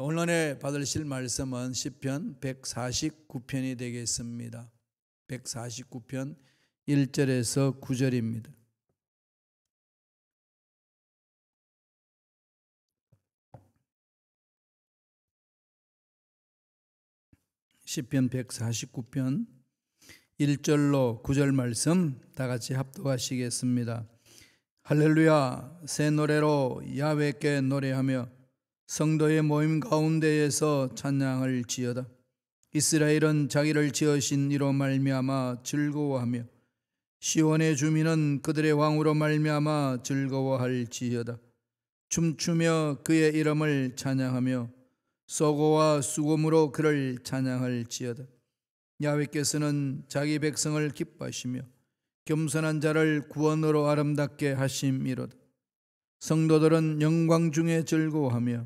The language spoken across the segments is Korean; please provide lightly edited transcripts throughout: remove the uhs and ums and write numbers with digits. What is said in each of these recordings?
오늘 받으실 말씀은 시편 149편이 되겠습니다. 149편 1절에서 9절입니다. 시편 149편 1절로 9절 말씀 다 같이 합독하시겠습니다. 할렐루야, 새 노래로 야훼께 노래하며 성도의 모임 가운데에서 찬양을 지어다. 이스라엘은 자기를 지으신 이로 말미암아 즐거워하며 시온의 주민은 그들의 왕으로 말미암아 즐거워할지어다. 춤추며 그의 이름을 찬양하며 소고와 수금으로 그를 찬양할지어다. 야훼께서는 자기 백성을 기뻐하시며 겸손한 자를 구원으로 아름답게 하심이로다. 성도들은 영광 중에 즐거워하며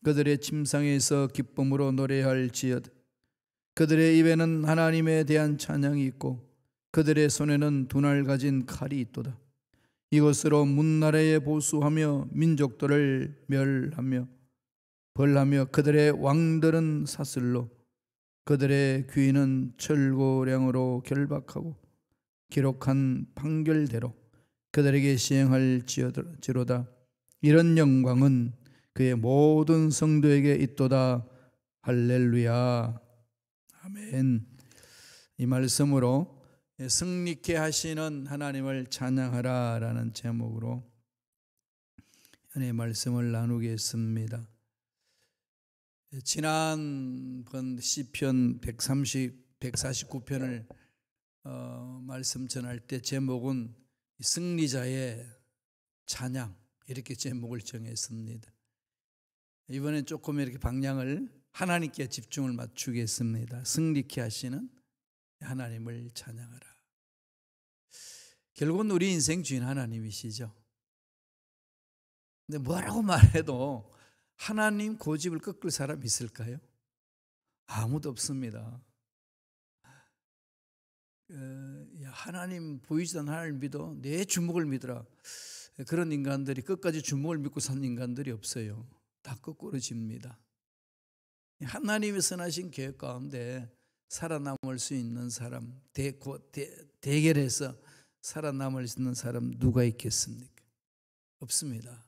그들의 침상에서 기쁨으로 노래할지어다. 그들의 입에는 하나님에 대한 찬양이 있고 그들의 손에는 두날 가진 칼이 있도다. 이것으로 문나라에 보수하며 민족들을 멸하며 벌하며 그들의 왕들은 사슬로 그들의 귀인은 철고량으로 결박하고 기록한 판결대로 그들에게 시행할지로다. 이런 영광은 그의 모든 성도에게 있도다. 할렐루야. 아멘. 이 말씀으로 승리케 하시는 하나님을 찬양하라 라는 제목으로 은혜의 말씀을 나누겠습니다. 지난번 시편 149편을 말씀 전할 때 제목은 승리자의 찬양, 이렇게 제목을 정했습니다. 이번엔 조금 이렇게 방향을 하나님께 집중을 맞추겠습니다. 승리케 하시는 하나님을 찬양하라. 결국은 우리 인생 주인 하나님이시죠. 근데 뭐라고 말해도 하나님 고집을 꺾을 사람 있을까요? 아무도 없습니다. 하나님 보이지도 않는 하나님을 믿어, 내 주먹을 믿어라. 그런 인간들이, 끝까지 주먹을 믿고 산 인간들이 없어요. 다 거꾸로집니다. 하나님의 선하신 계획 가운데 살아남을 수 있는 사람, 대결해서 살아남을 수 있는 사람 누가 있겠습니까? 없습니다.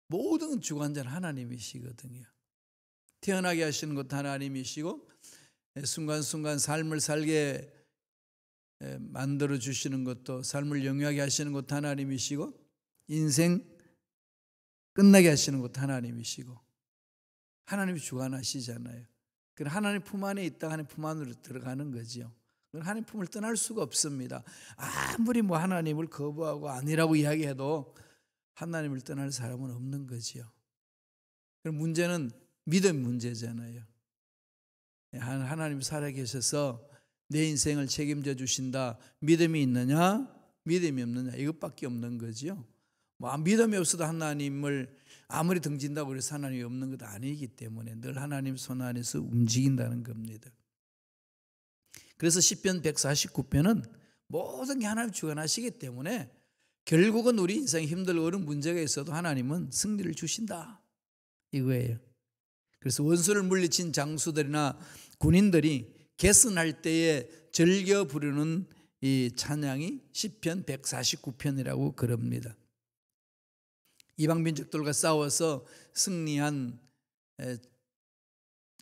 모든 주관자는 하나님이시거든요. 태어나게 하시는 것도 하나님이시고 순간순간 삶을 살게 만들어 주시는 것도, 삶을 영위하게 하시는 것도 하나님이시고 인생 끝나게 하시는 것도 하나님이시고 하나님이 주관하시잖아요. 그럼 하나님 품 안에 있다가 하나님 품 안으로 들어가는 거죠. 하나님 품을 떠날 수가 없습니다. 아무리 하나님을 거부하고 아니라고 이야기해도 하나님을 떠날 사람은 없는 거지요. 그럼 문제는 믿음 문제잖아요. 하나님 살아계셔서 내 인생을 책임져 주신다. 믿음이 있느냐, 믿음이 없느냐, 이것밖에 없는 거지요. 믿음이 없어도 하나님을 아무리 등진다고 해서 하나님이 없는 것도 아니기 때문에 늘 하나님 손 안에서 움직인다는 겁니다. 그래서 시편 149편은 모든 게 하나님 주관하시기 때문에 결국은 우리 인생에 힘들고 어려운 문제가 있어도 하나님은 승리를 주신다, 이거예요. 그래서 원수를 물리친 장수들이나 군인들이 개선할 때에 즐겨 부르는 이 찬양이 시편 149편이라고 그럽니다. 이방 민족들과 싸워서 승리한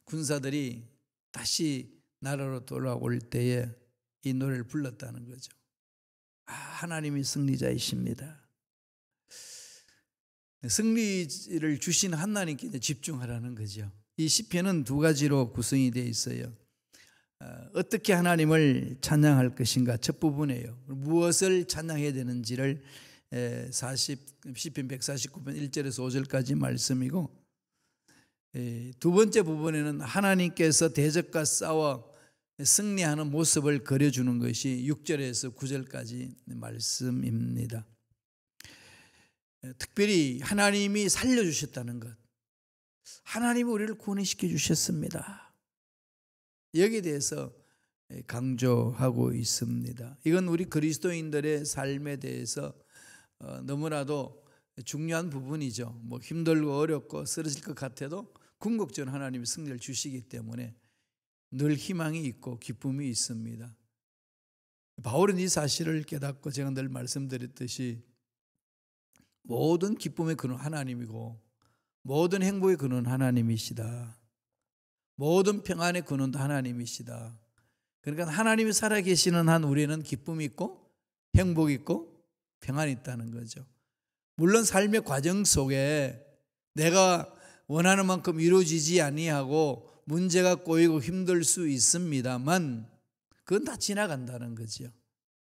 군사들이 다시 나라로 돌아올 때에 이 노래를 불렀다는 거죠. 하나님이 승리자이십니다. 승리를 주신 하나님께 집중하라는 거죠. 이 시편은 두 가지로 구성이 되어 있어요. 어떻게 하나님을 찬양할 것인가, 첫 부분이에요. 무엇을 찬양해야 되는지를 시편 149편 1절에서 5절까지 말씀이고, 두 번째 부분에는 하나님께서 대적과 싸워 승리하는 모습을 그려주는 것이 6절에서 9절까지 말씀입니다. 특별히 하나님이 살려주셨다는 것, 하나님이 우리를 구원시켜 주셨습니다. 여기에 대해서 강조하고 있습니다. 이건 우리 그리스도인들의 삶에 대해서 너무나도 중요한 부분이죠. 힘들고 어렵고 쓰러질 것 같아도 궁극적으로 하나님이 승리를 주시기 때문에 늘 희망이 있고 기쁨이 있습니다. 바울은 이 사실을 깨닫고 제가 늘 말씀드렸듯이 모든 기쁨의 근원 하나님이고 모든 행복의 근원 하나님이시다. 모든 평안의 근원도 하나님이시다. 그러니까 하나님이 살아계시는 한 우리는 기쁨이 있고 행복이 있고 평안이 있다는 거죠. 물론 삶의 과정 속에 내가 원하는 만큼 이루어지지 아니하고 문제가 꼬이고 힘들 수 있습니다만 그건 다 지나간다는 거죠.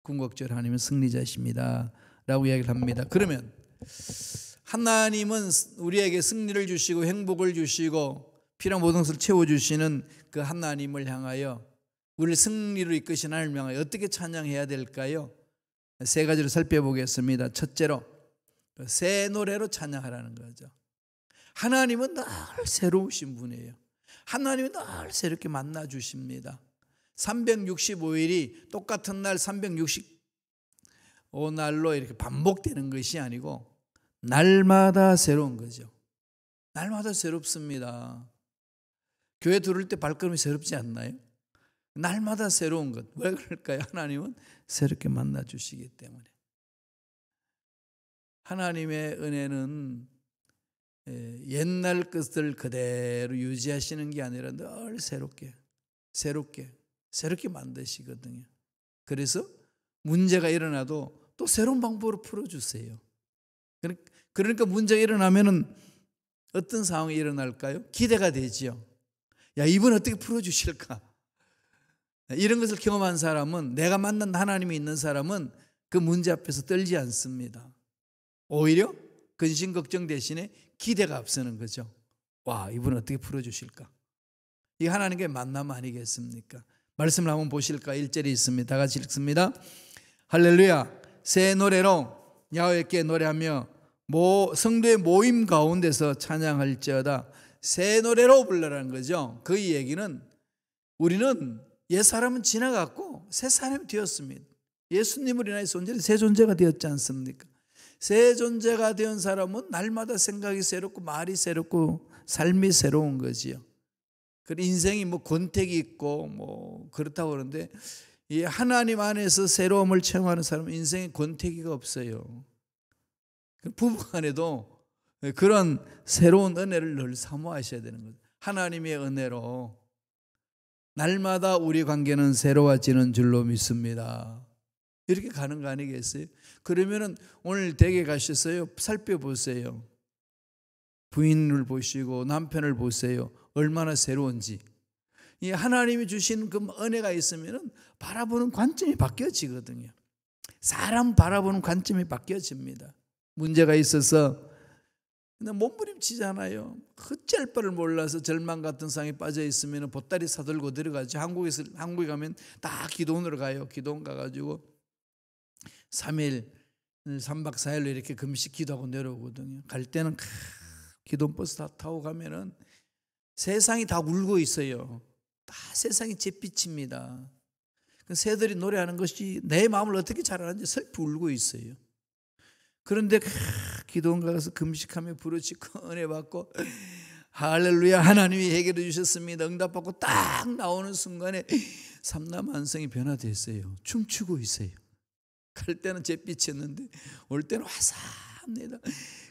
궁극적으로 하나님은 승리자이십니다 라고 이야기를 합니다. 그러면 하나님은 우리에게 승리를 주시고 행복을 주시고 필요한 모든 것을 채워주시는 그 하나님을 향하여 우리를 승리로 이끄신 하나님을 향하여 어떻게 찬양해야 될까요? 세 가지로 살펴보겠습니다. 첫째로 새 노래로 찬양하라는 거죠. 하나님은 늘 새로우신 분이에요. 하나님은 늘 새롭게 만나주십니다. 365일이 똑같은 날 365날로 이렇게 반복되는 것이 아니고 날마다 새로운 거죠. 날마다 새롭습니다. 교회 들을 때 발걸음이 새롭지 않나요? 날마다 새로운 것. 왜 그럴까요? 하나님은 새롭게 만나주시기 때문에. 하나님의 은혜는 옛날 것을 그대로 유지하시는 게 아니라 늘 새롭게 만드시거든요. 그래서 문제가 일어나도 또 새로운 방법으로 풀어주세요. 그러니까 문제가 일어나면은 어떤 상황이 일어날까요? 기대가 되지요. 야, 이분 어떻게 풀어주실까? 이런 것을 경험한 사람은, 내가 만난 하나님이 있는 사람은 그 문제 앞에서 떨지 않습니다. 오히려 근심 걱정 대신에 기대가 앞서는 거죠. 와, 이분 어떻게 풀어주실까? 이 하나님의 만남 아니겠습니까? 말씀을 한번 보실까? 1절이 있습니다. 다 같이 읽습니다. 할렐루야. 새 노래로 야훼께 노래하며 성도의 모임 가운데서 찬양할지어다. 새 노래로 불러라는 거죠. 그 얘기는 우리는 옛사람은 지나갔고 새 사람이 되었습니다. 예수님을 인하여 존재는 새 존재가 되었지 않습니까? 새 존재가 된 사람은 날마다 생각이 새롭고 말이 새롭고 삶이 새로운 거지요. 그 인생이 권태기 있고 그렇다고 그러는데 이 하나님 안에서 새로움을 체험하는 사람은 인생에 권태기가 없어요. 부부간에도 그런 새로운 은혜를 늘 사모하셔야 되는 거죠. 하나님의 은혜로 날마다 우리 관계는 새로워지는 줄로 믿습니다. 이렇게 가는 거 아니겠어요? 그러면은 오늘 댁에 가셔서요, 살펴보세요. 부인을 보시고 남편을 보세요. 얼마나 새로운지. 이 하나님이 주신 그 은혜가 있으면은 바라보는 관점이 바뀌어지거든요. 사람 바라보는 관점이 바뀌어집니다. 문제가 있어서 그냥 몸부림치잖아요. 어찌할 바를 몰라서 절망 같은 상황에 빠져 있으면 보따리 사들고 들어가죠. 한국에 가면 다 기도원으로 가요. 기도원 가가지고 3일, 3박 4일로 이렇게 금식 기도하고 내려오거든요. 갈 때는 기도원 버스 다 타고 가면은 세상이 다 울고 있어요. 다 세상이 잿빛입니다. 새들이 노래하는 것이 내 마음을 어떻게 잘 아는지 슬피 울고 있어요. 그런데 기도원 가서 금식하며 부르짖고 은혜 받고 할렐루야 하나님이 해결해 주셨습니다. 응답받고 딱 나오는 순간에 삼라만성이 변화됐어요. 춤추고 있어요. 갈 때는 잿빛이었는데 올 때는 화사합니다.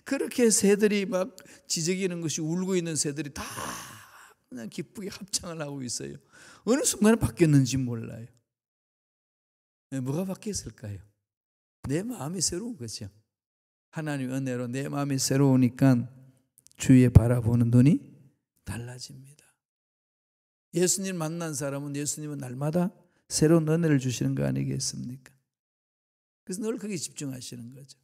그렇게 새들이 막 지저귀는 것이 울고 있는 새들이 다 그냥 기쁘게 합창을 하고 있어요. 어느 순간에 바뀌었는지 몰라요. 뭐가 바뀌었을까요? 내 마음이 새로운 거죠. 하나님의 은혜로 내 마음이 새로우니까 주위에 바라보는 눈이 달라집니다. 예수님 만난 사람은 예수님은 날마다 새로운 은혜를 주시는 거 아니겠습니까? 그래서 늘 거기에 집중하시는 거죠.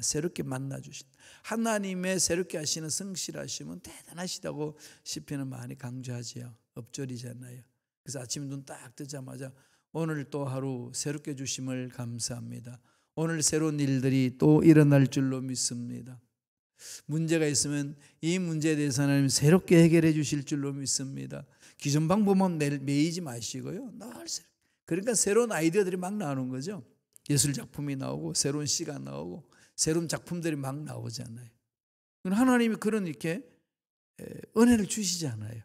새롭게 만나주신 하나님의 새롭게 하시는 성실하심은 대단하시다고 시편은 많이 강조하지요. 엎절이잖아요. 그래서 아침 눈 딱 뜨자마자 오늘 또 하루 새롭게 주심을 감사합니다. 오늘 새로운 일들이 또 일어날 줄로 믿습니다. 문제가 있으면 이 문제에 대해서 하나님 새롭게 해결해 주실 줄로 믿습니다. 기존 방법만 매이지 마시고요. 그러니까 새로운 아이디어들이 막 나오는 거죠. 예술 작품이 나오고 새로운 시가 나오고 새로운 작품들이 막 나오잖아요. 하나님이 그런 이렇게 은혜를 주시지 않아요.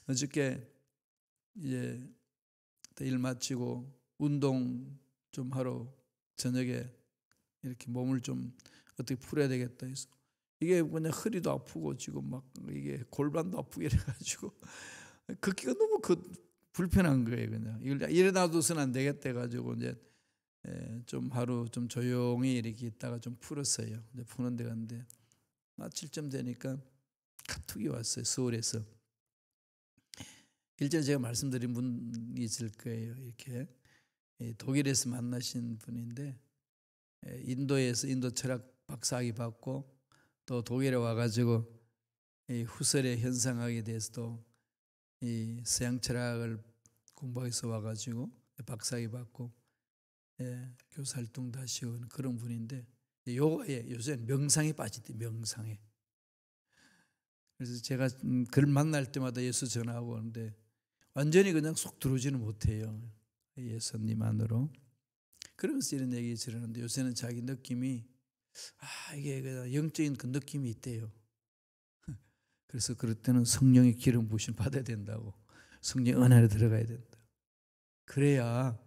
어저께 이제 일 마치고 운동 좀 하러 저녁에 이렇게 몸을 좀 어떻게 풀어야 되겠다 해서 이게 그냥 허리도 아프고 지금 막 이게 골반도 아프게 이래가지고 걷기가 너무 불편한 거예요. 그냥 이걸 일어나둬서는 안 되겠다 해가지고 이제 좀 하루 좀 조용히 이렇게 있다가 좀 풀었어요. 이제 푸는 데 갔는데 마칠쯤 되니까 카톡이 왔어요. 서울에서. 일전에 제가 말씀드린 분이 있을 거예요. 이렇게 독일에서 만나신 분인데 인도에서 인도 철학 박사학위 받고 또 독일에 와가지고 후설의 현상학에 대해서도 이 서양 철학을 공부해서 와가지고 박사학위 받고 교수 활동도 하시고 그런 분인데 요새 명상에 빠지대. 명상에. 그래서 제가 그를 만날 때마다 예수 전하고 하는데 완전히 그냥 쏙 들어오지는 못해요. 예수님 안으로. 그러면서 이런 얘기 들었는데 요새는 자기 느낌이 이게 영적인 그 느낌이 있대요. 그래서 그럴 때는 성령의 기름 부으심 받아야 된다고. 성령 은혜로 들어가야 된다. 그래야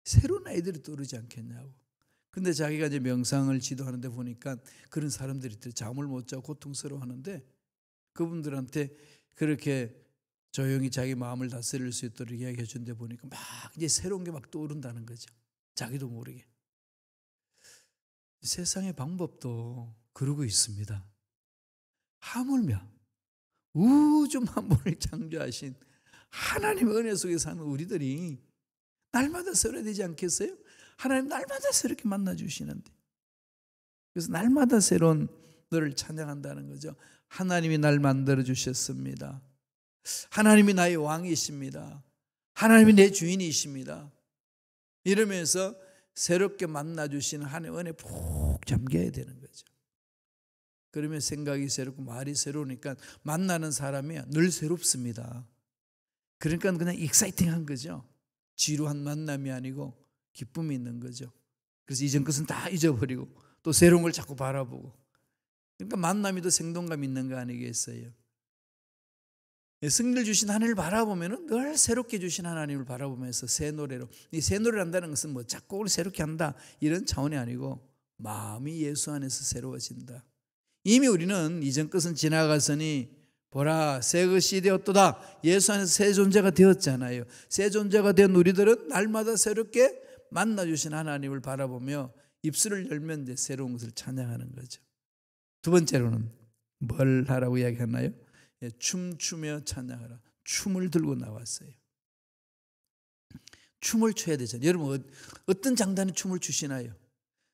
새로운 아이들이 떠오르지 않겠냐고. 근데 자기가 이제 명상을 지도하는데 보니까 그런 사람들이 잠을 못 자고 고통스러워하는데 그분들한테 그렇게 조용히 자기 마음을 다스릴 수 있도록 이야기해 준 데 보니까 막 이제 새로운 게 막 떠오른다는 거죠. 자기도 모르게. 세상의 방법도 그러고 있습니다. 하물며 우주 만물을 창조하신 하나님의 은혜 속에 사는 우리들이 날마다 새로워야 되지 않겠어요? 하나님 날마다 새롭게 만나주시는데 그래서 날마다 새로운 너를 찬양한다는 거죠. 하나님이 날 만들어주셨습니다. 하나님이 나의 왕이십니다. 하나님이 내 주인이십니다. 이러면서 새롭게 만나주시는 하나님의 은혜에 푹 잠겨야 되는 거죠. 그러면 생각이 새롭고 말이 새로우니까 만나는 사람이 늘 새롭습니다. 그러니까 그냥 익사이팅한 거죠. 지루한 만남이 아니고 기쁨이 있는 거죠. 그래서 이전 것은 다 잊어버리고 또 새로운 걸 자꾸 바라보고 그러니까 만남이 더 생동감 있는 거 아니겠어요? 승리를 주신 하나님을 바라보면 늘 새롭게 주신 하나님을 바라보면서 새 노래로 이 새 노래를 한다는 것은 뭐 작곡을 새롭게 한다 이런 차원이 아니고 마음이 예수 안에서 새로워진다. 이미 우리는 이전 것은 지나갔으니 보라 새 것이 되었도다. 예수 안에서 새 존재가 되었잖아요. 새 존재가 된 우리들은 날마다 새롭게 만나주신 하나님을 바라보며 입술을 열면 이제 새로운 것을 찬양하는 거죠. 두 번째로는 뭘 하라고 이야기하나요? 춤추며 찬양하라. 춤을 들고 나왔어요. 춤을 춰야 되잖아요. 여러분 어떤 장단에 춤을 추시나요?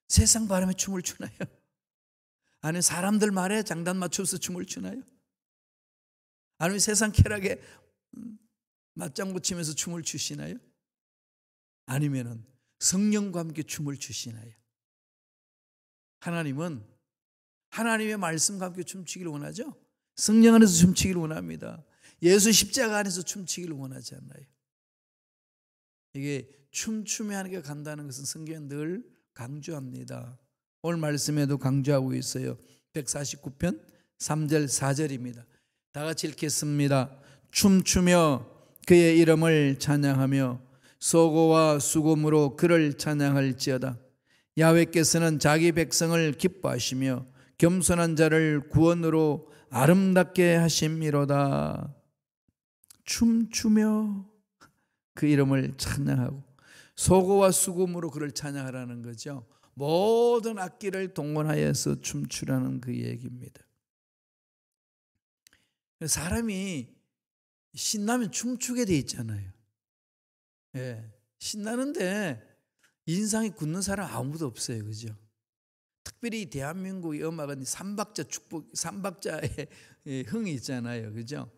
세상 바람에 춤을 추나요? 아니면 사람들 말에 장단 맞춰서 춤을 추나요? 아니면 세상 쾌락에 맞장구 치면서 춤을 추시나요? 아니면 성령과 함께 춤을 추시나요? 하나님은 하나님의 말씀과 함께 춤추기를 원하죠. 성령 안에서 춤추기를 원합니다. 예수 십자가 안에서 춤추기를 원하지 않나요? 이게 춤추며 하는 게 간다는 것은 성경에 늘 강조합니다. 오늘 말씀에도 강조하고 있어요. 149편 3절 4절입니다. 다 같이 읽겠습니다. 춤추며 그의 이름을 찬양하며 소고와 수금으로 그를 찬양할지어다. 야훼께서는 자기 백성을 기뻐하시며 겸손한 자를 구원으로 아름답게 하심이로다. 춤추며 그 이름을 찬양하고 소고와 수금으로 그를 찬양하라는 거죠. 모든 악기를 동원하여서 춤추라는 그 얘기입니다. 사람이 신나면 춤추게 돼 있잖아요. 신나는데 인상이 굳는 사람 아무도 없어요. 그죠? 특별히 대한민국의 음악은 삼박자의 흥이 있잖아요. 그죠?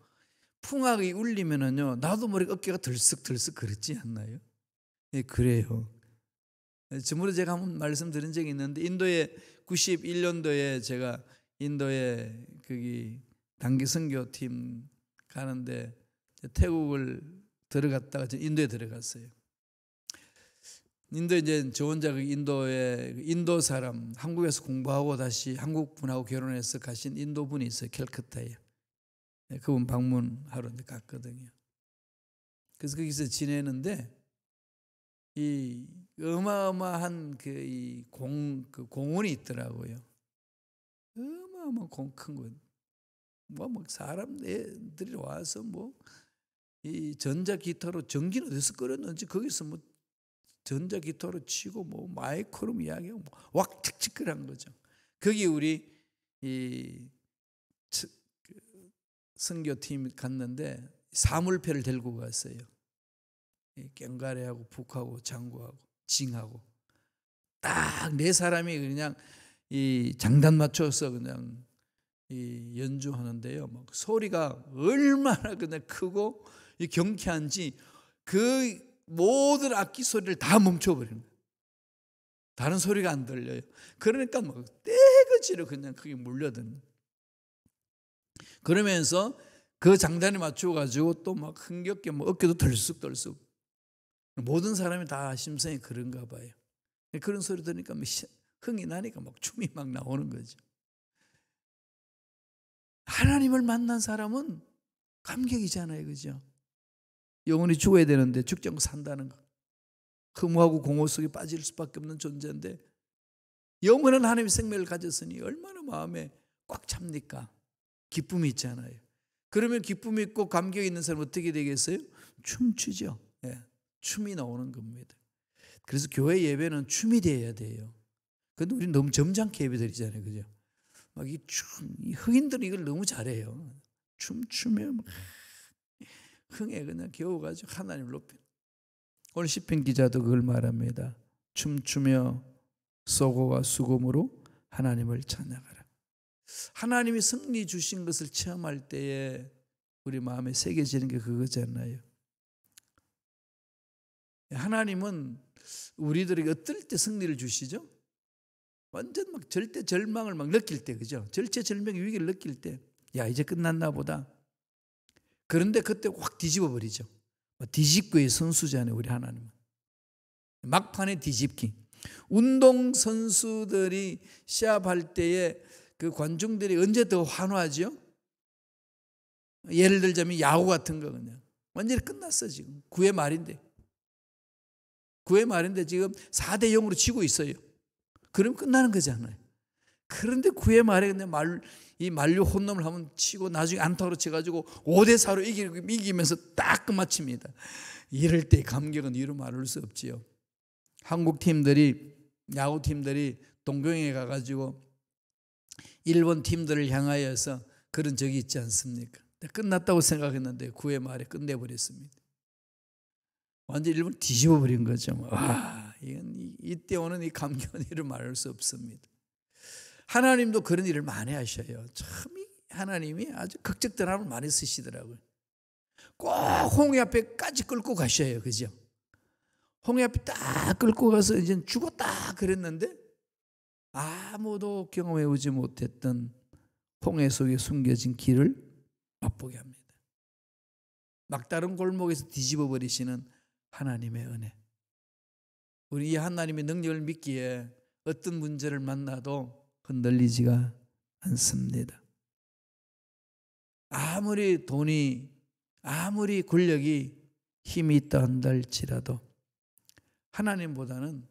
풍악이 울리면은요, 나도 모르게 어깨가 들썩들썩 그렇지 않나요? 그래요. 저번에 제가 한번 말씀드린 적이 있는데, 인도에 91년도에 제가 인도에 거기 단기 선교팀 가는데 태국을 들어갔다가 인도에 들어갔어요. 인도 이제 저 혼자 그 인도 사람 한국에서 공부하고 다시 한국 분하고 결혼해서 가신 인도 분이 있어요. 캘커타에. 그분 방문하러 갔거든요. 그래서 거기서 지내는데 이 어마어마한 그 공원이 있더라고요. 어마어마한 큰 거. 뭐 사람들이 와서 뭐 이 전자 기타로 전기는 어디서 끌었는지 거기서 뭐 전자 기타로 치고 뭐 마이크로 이야기하고 뭐 왁직직한 거죠. 거기 우리 이 선교팀 갔는데 사물패를 들고 갔어요. 꽹가리하고 북하고 장구하고 징하고 딱 네 사람이 그냥 이 장단 맞춰서 그냥 이 연주하는데요. 막 소리가 얼마나 그냥 크고 이 경쾌한지 그 모든 악기 소리를 다 멈춰버리는 거예요. 다른 소리가 안 들려요. 그러니까 막 떼거지로 그냥 크게 몰려드는. 그러면서 그 장단에 맞춰가지고 또 막 흥겹게 뭐 어깨도 덜쑥덜쑥. 모든 사람이 다 심성이 그런가 봐요. 그런 소리 들으니까 흥이 나니까 막 춤이 막 나오는 거죠. 하나님을 만난 사람은 감격이잖아요, 그죠? 영혼이 죽어야 되는데 죽지 않고 산다는 거. 허무하고 공허 속에 빠질 수밖에 없는 존재인데 영원한 하나님의 생명을 가졌으니 얼마나 마음에 꽉 찹니까? 기쁨이 있잖아요. 그러면 기쁨이 있고 감격이 있는 사람은 어떻게 되겠어요? 춤추죠. 예, 춤이 나오는 겁니다. 그래서 교회 예배는 춤이 돼야 돼요. 근데 우리 너무 점잖게 예배 드리잖아요, 그죠? 막 이 흑인들은 이걸 너무 잘해요. 춤추며 막 흥에 그냥 겨워가지고 하나님을 높이는. 오늘 시편 기자도 그걸 말합니다. 춤추며 소고와 수금으로 하나님을 찬양하라. 하나님이 승리 주신 것을 체험할 때에 우리 마음에 새겨지는 게 그거잖아요. 하나님은 우리들에게 어떨 때 승리를 주시죠? 완전 막 절대 절망을 막 느낄 때, 그죠? 절체절명의 위기를 느낄 때, 야 이제 끝났나 보다. 그런데 그때 확 뒤집어 버리죠. 뒤집기의 선수잖아요, 우리 하나님은. 막판에 뒤집기. 운동선수들이 시합할 때에 그 관중들이 언제 더 환호하죠? 예를 들자면 야구 같은 거 그냥. 완전히 끝났어, 지금. 9회 말인데. 9회 말인데 지금 4대 0으로 지고 있어요. 그럼 끝나는 거잖아요. 그런데 9회 말에 그냥 이 만루 홈런을 하면 치고 나중에 안타로 쳐가지고 5대 4로 이기면서 딱 끝마칩니다. 이럴 때 감격은 이루 말할 수 없지요. 한국 팀들이 야구 팀들이 동경에 가가지고 일본 팀들을 향하여서 그런 적이 있지 않습니까? 끝났다고 생각했는데 9회 말에 끝내버렸습니다. 완전 일본 뒤집어 버린 거죠. 와, 이때 오는 이 감격은 이루 말할 수 없습니다. 하나님도 그런 일을 많이 하셔요. 참 하나님이 아주 극적단함을 많이 쓰시더라고요. 꼭 홍해 앞에까지 끌고 가셔요, 그죠? 홍해 앞에 딱 끌고 가서 이제 죽었다 그랬는데 아무도 경험해 오지 못했던 홍해 속에 숨겨진 길을 맛보게 합니다. 막다른 골목에서 뒤집어 버리시는 하나님의 은혜. 우리 이 하나님의 능력을 믿기에 어떤 문제를 만나도 흔들리지가 않습니다. 아무리 돈이, 아무리 권력이 힘이 있다 한달지라도 하나님보다는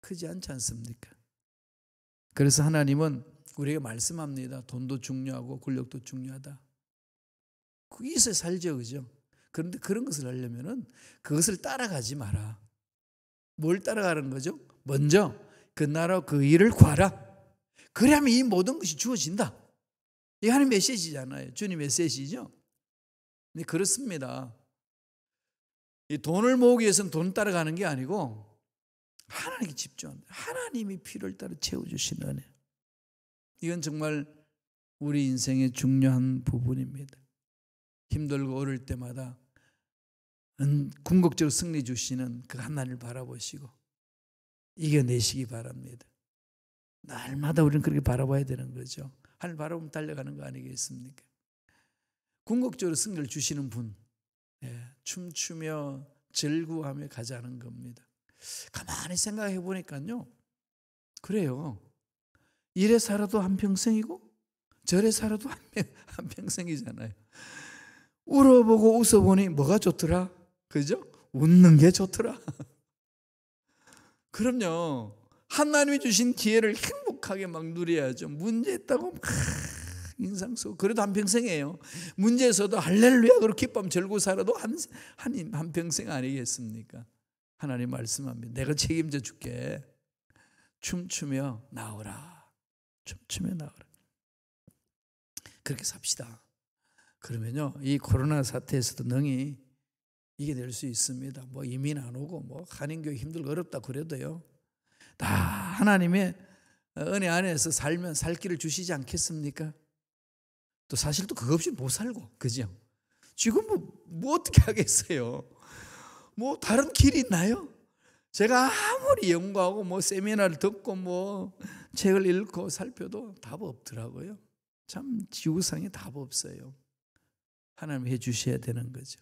크지 않지 않습니까? 그래서 하나님은 우리에게 말씀합니다. 돈도 중요하고 권력도 중요하다. 거기서 살죠, 그죠? 그런데 그런 것을 하려면은 그것을 따라가지 마라. 뭘 따라가는 거죠? 먼저 그 나라 그 일을 구하라. 그래야만 이 모든 것이 주어진다. 이게 하나님 메시지잖아요. 주님 메시지죠. 근데 그렇습니다. 이 돈을 모으기 위해서는 돈 따라가는 게 아니고 하나님께 집중한다. 하나님이 필요를 따라 채워주시는 은혜. 이건 정말 우리 인생의 중요한 부분입니다. 힘들고 어려울 때마다 궁극적으로 승리 주시는 그 하나님을 바라보시고 이겨내시기 바랍니다. 날마다 우리는 그렇게 바라봐야 되는 거죠. 하나님 바라보면 달려가는 거 아니겠습니까? 궁극적으로 승리를 주시는 분, 춤추며 절구하며 가자는 겁니다. 가만히 생각해 보니까요, 그래요. 이래 살아도 한평생이고 저래 살아도 한평생이잖아요. 울어보고 웃어보니 뭐가 좋더라? 그죠? 웃는 게 좋더라. 그럼요. 하나님이 주신 기회를 행복하게 막 누려야죠. 문제 있다고 막 인상 쓰고 그래도 한평생이에요. 문제에서도 할렐루야 그렇게 기쁨 절고 살아도 한평생 아니겠습니까? 하나님 말씀합니다. 내가 책임져 줄게. 춤추며 나오라. 춤추며 나오라. 그렇게 삽시다. 그러면요, 이 코로나 사태에서도 능히 이겨낼 수 있습니다. 뭐 이민 안 오고 뭐 한인교회 힘들고 어렵다 그래도요, 다 하나님의 은혜 안에서 살면 살 길을 주시지 않겠습니까? 또 사실 또 그거 없이 못 살고, 그죠? 지금 뭐 어떻게 하겠어요? 뭐 다른 길이 있나요? 제가 아무리 연구하고 뭐 세미나를 듣고 뭐 책을 읽고 살펴도 답 없더라고요. 참 지구상에 답 없어요. 하나님 해 주셔야 되는 거죠.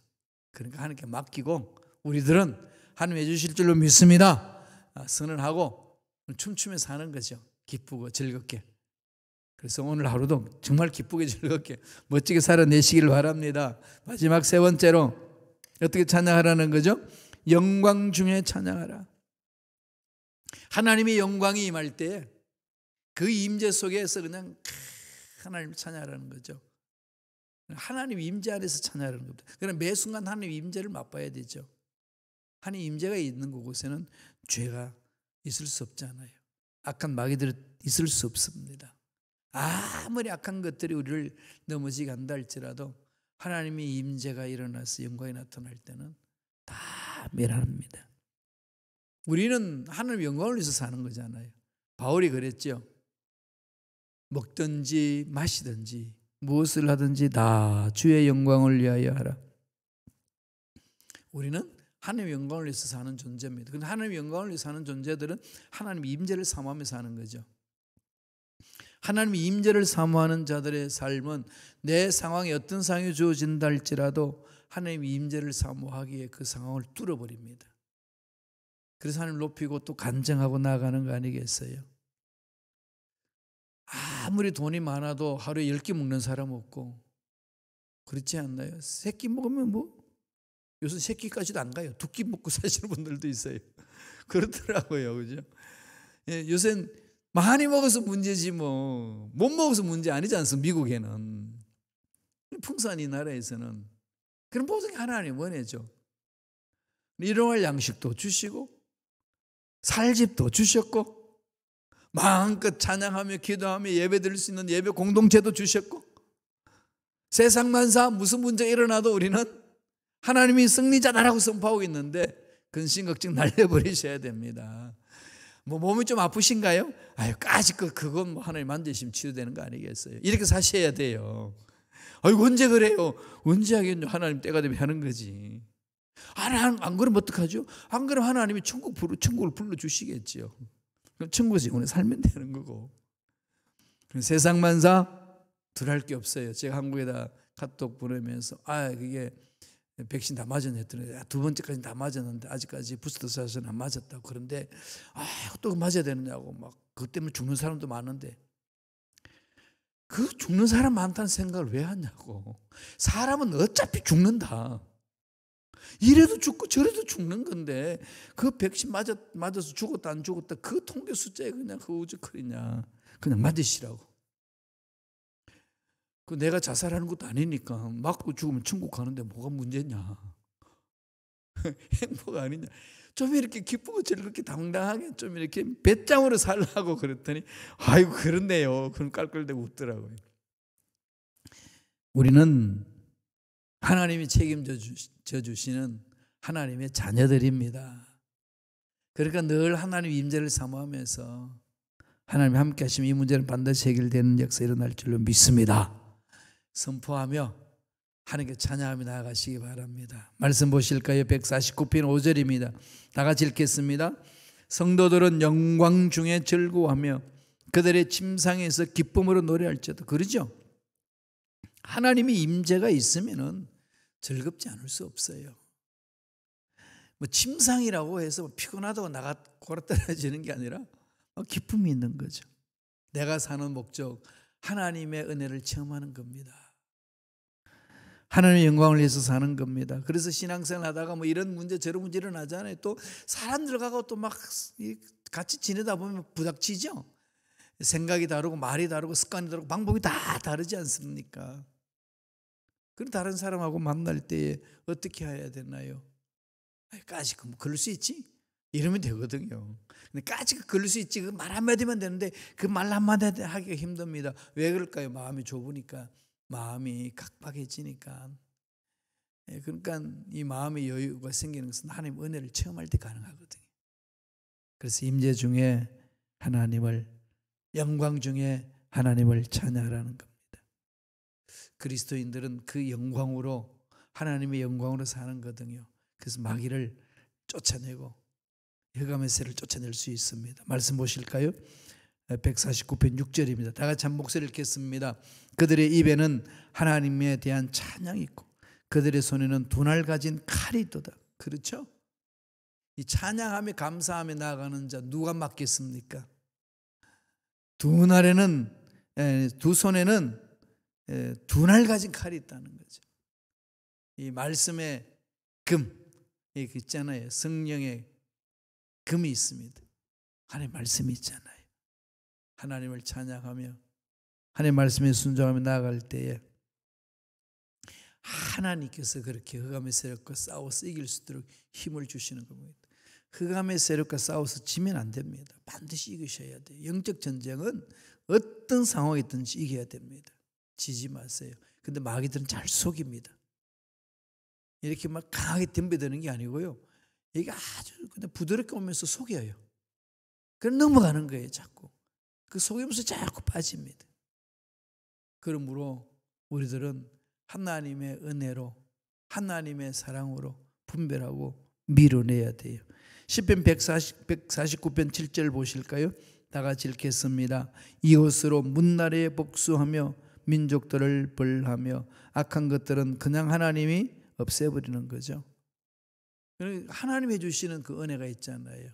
그러니까 하나님께 맡기고 우리들은 하나님 해 주실 줄로 믿습니다. 선언하고 춤추며 사는 거죠. 기쁘고 즐겁게. 그래서 오늘 하루도 정말 기쁘게 즐겁게 멋지게 살아내시길 바랍니다. 마지막 세 번째로 어떻게 찬양하라는 거죠? 영광 중에 찬양하라. 하나님의 영광이 임할 때 그 임재 속에서 그냥 하나님 찬양하라는 거죠. 하나님 임재 안에서 찬양하는 겁니다. 그러나 매 순간 하나님 임재를 맛봐야 되죠. 하나님 임재가 있는 곳에는 죄가 있을 수 없잖아요. 악한 마귀들이 있을 수 없습니다. 아무리 악한 것들이 우리를 넘어지게 한다 할지라도 하나님의 임재가 일어나서 영광이 나타날 때는 다 멸합니다. 우리는 하나님의 영광을 위해서 사는 거잖아요. 바울이 그랬죠. 먹든지 마시든지 무엇을 하든지 다 주의 영광을 위하여 하라. 우리는 하나님의 영광을 위해서 사는 존재입니다. 그런데 하나님의 영광을 위해서 사는 존재들은 하나님의 임재를 사모하며 사는 거죠. 하나님의 임재를 사모하는 자들의 삶은 내 상황에 어떤 상황이 주어진다 할지라도 하나님의 임재를 사모하기에 그 상황을 뚫어버립니다. 그래서 하나님을 높이고 또 간증하고 나아가는 거 아니겠어요? 아무리 돈이 많아도 하루에 10끼 먹는 사람 없고 그렇지 않나요? 3끼 먹으면 뭐 요새 3끼까지도 안 가요. 2끼 먹고 사시는 분들도 있어요. 그렇더라고요. 그죠? 예, 요새는 많이 먹어서 문제지 뭐 못 먹어서 문제 아니지 않습니까? 미국에는 풍성한 이 나라에서는 그런 모든 게 하나님 원해죠. 일용할 양식도 주시고 살 집도 주셨고 마음껏 찬양하며 기도하며 예배 드릴 수 있는 예배 공동체도 주셨고 세상 만사 무슨 문제가 일어나도 우리는 하나님이 승리자다라고 선포하고 있는데 근심 걱정 날려버리셔야 됩니다. 뭐 몸이 좀 아프신가요? 아유 까짓 그건 뭐 하나님 만드시면 치유되는 거 아니겠어요? 이렇게 사셔야 돼요. 아이고 언제 그래요? 언제 하겠냐? 하나님 때가 되면 하는 거지. 안 그러면 어떡하죠? 안 그러면 하나님이 천국을 불러주시겠지요. 그럼 천국에서 영원히 살면 되는 거고. 세상 만사 둘할 게 없어요. 제가 한국에다 카톡 보내면서 그게 백신 다 맞았네 했더니 2번째까지 다 맞았는데 아직까지 부스터샷은 안 맞았다고. 그런데 또 맞아야 되느냐고 막 그것 때문에 죽는 사람도 많은데 그 죽는 사람 많다는 생각을 왜 하냐고. 사람은 어차피 죽는다. 이래도 죽고 저래도 죽는 건데 그 백신 맞아서 죽었다 안 죽었다 그 통계 숫자에 그냥 그 우죽거리냐. 그냥 맞으시라고. 그 내가 자살하는 것도 아니니까 맞고 죽으면 천국 가는데 뭐가 문제냐. 행복 아니냐. 좀 이렇게 기쁘고 즐겁게 당당하게 좀 이렇게 배짱으로 살라고 그랬더니 아이고 그렇네요. 그럼 깔깔대고 웃더라고요. 우리는 하나님이 책임져 주시는 하나님의 자녀들입니다. 그러니까 늘 하나님 임재를 사모하면서 하나님이 함께 하시면 이 문제는 반드시 해결되는 역사 일어날 줄로 믿습니다. 선포하며 하나님께 찬양하며 나아가시기 바랍니다. 말씀 보실까요? 149편 5절입니다. 다 같이 읽겠습니다. 성도들은 영광 중에 즐거워하며 그들의 침상에서 기쁨으로 노래할지어다. 그러죠? 하나님의 임재가 있으면은 즐겁지 않을 수 없어요. 뭐 침상이라고 해서 피곤하다고 나가 골아 떨어지는 게 아니라 기쁨이 있는 거죠. 내가 사는 목적, 하나님의 은혜를 체험하는 겁니다. 하나님의 영광을 위해서 사는 겁니다. 그래서 신앙생활 하다가 뭐 이런 문제 저런 문제 일어나잖아요. 또 사람들하고 또 막 같이 지내다 보면 부닥치죠. 생각이 다르고 말이 다르고 습관이 다르고 방법이 다 다르지 않습니까? 그런 다른 사람하고 만날 때에 어떻게 해야 되나요? 까짓 그럴 수 있지? 이러면 되거든요. 근데 까짓 그럴 수 있지. 그 말 한마디면 되는데 그 말 한마디 하기가 힘듭니다. 왜 그럴까요? 마음이 좁으니까, 마음이 각박해지니까. 그러니까 이 마음의 여유가 생기는 것은 하나님 은혜를 체험할 때 가능하거든요. 그래서 임재 중에 하나님을, 영광 중에 하나님을 찬양하라는 겁니다. 그리스도인들은 그 영광으로, 하나님의 영광으로 사는 거거든요. 그래서 마귀를 쫓아내고 흑암의 새를 쫓아낼 수 있습니다. 말씀 보실까요? 149편 6절입니다. 다 같이 한 목소리를 읽겠습니다. 그들의 입에는 하나님에 대한 찬양이 있고 그들의 손에는 두 날 가진 칼이 있도다. 그렇죠? 이 찬양하며 감사하며 나아가는 자 누가 맡겠습니까? 두 손에는 두 날 가진 칼이 있다는 거죠. 이 말씀의 금, 이거 있잖아요. 성령의 금이 있습니다. 하나님 말씀이 있잖아요. 하나님을 찬양하며 하나님 말씀에 순종하며 나아갈 때에 하나님께서 그렇게 흑암의 세력과 싸워서 이길 수 있도록 힘을 주시는 겁니다. 흑암의 세력과 싸워서 지면 안 됩니다. 반드시 이기셔야 돼요. 영적 전쟁은 어떤 상황이든지 이겨야 됩니다. 지지 마세요. 근데 마귀들은 잘 속입니다. 이렇게 막 강하게 덤벼드는 게 아니고요. 이게 아주 그냥 부드럽게 오면서 속여요. 그럼 넘어가는 거예요, 자꾸. 그 속이면서 자꾸 빠집니다. 그러므로 우리들은 하나님의 은혜로, 하나님의 사랑으로 분별하고 밀어내야 돼요. 시편 149편 7절 보실까요? 다 같이 읽겠습니다. 이것으로 문나라에 복수하며 민족들을 벌하며 악한 것들은 그냥 하나님이 없애버리는 거죠. 하나님이 주시는 그 은혜가 있잖아요.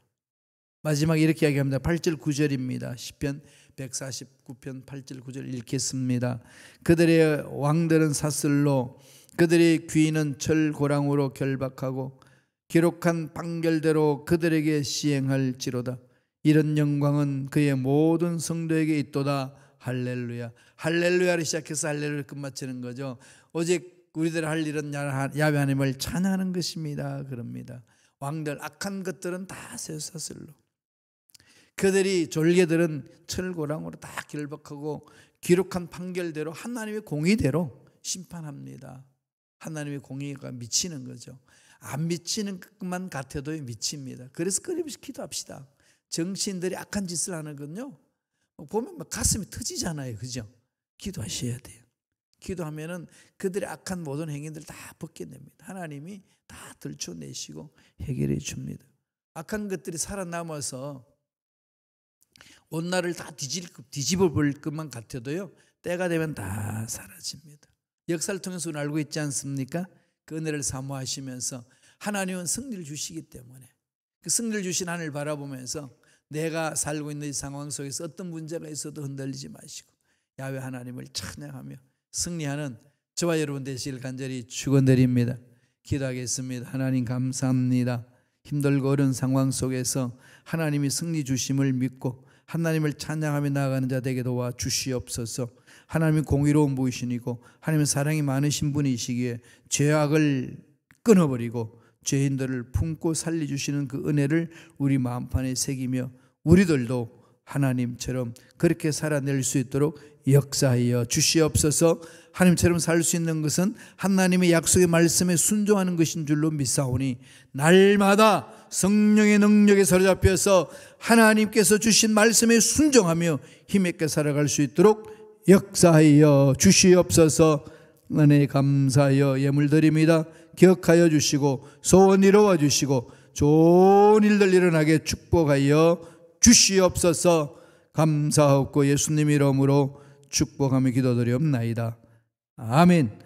마지막에 이렇게 이야기합니다. 8절 9절입니다. 시편 149편 8절 9절 읽겠습니다. 그들의 왕들은 사슬로 그들의 귀인은 철고랑으로 결박하고 기록한 판결대로 그들에게 시행할지로다. 이런 영광은 그의 모든 성도에게 있도다. 할렐루야. 할렐루야를 시작해서 할렐루야를 끝마치는 거죠. 오직 우리들 할 일은 야훼 하나님을 찬양하는 것입니다. 그럽니다. 왕들 악한 것들은 다 쇠사슬로, 그들이 졸개들은 철고랑으로 다 결박하고 기록한 판결대로 하나님의 공의대로 심판합니다. 하나님의 공의가 미치는 거죠. 안 미치는 것만 같아도 미칩니다. 그래서 끊임없이 기도합시다. 정치인들이 악한 짓을 하는군요. 보면 막 가슴이 터지잖아요. 그죠? 기도하셔야 돼요. 기도하면은 그들의 악한 모든 행위들 다 벗겨냅니다. 하나님이 다 들춰내시고 해결해 줍니다. 악한 것들이 살아남아서 온 나라를 다 뒤집어 볼 것만 같아도요, 때가 되면 다 사라집니다. 역사를 통해서 우리는 알고 있지 않습니까? 그 은혜를 사모하시면서 하나님은 승리를 주시기 때문에 그 승리를 주신 하나님을 바라보면서 내가 살고 있는 이 상황 속에서 어떤 문제가 있어도 흔들리지 마시고 야훼 하나님을 찬양하며 승리하는 저와 여러분 되시길 간절히 축원드립니다. 기도하겠습니다. 하나님 감사합니다. 힘들고 어려운 상황 속에서 하나님이 승리 주심을 믿고 하나님을 찬양하며 나아가는 자 되게 도와 주시옵소서. 하나님이 공의로운 분이시고 하나님의 사랑이 많으신 분이시기에 죄악을 끊어버리고 죄인들을 품고 살려주시는 그 은혜를 우리 마음판에 새기며 우리들도 하나님처럼 그렇게 살아낼 수 있도록 역사하여 주시옵소서. 하나님처럼 살 수 있는 것은 하나님의 약속의 말씀에 순종하는 것인 줄로 믿사오니 날마다 성령의 능력에 사로잡혀서 하나님께서 주신 말씀에 순종하며 힘있게 살아갈 수 있도록 역사하여 주시옵소서. 은혜 감사하여 예물 드립니다. 기억하여 주시고 소원 이루어 주시고 좋은 일들 일어나게 축복하여 주시옵소서. 감사하옵고 예수님 이름으로 축복하며 기도드리옵나이다. 아멘.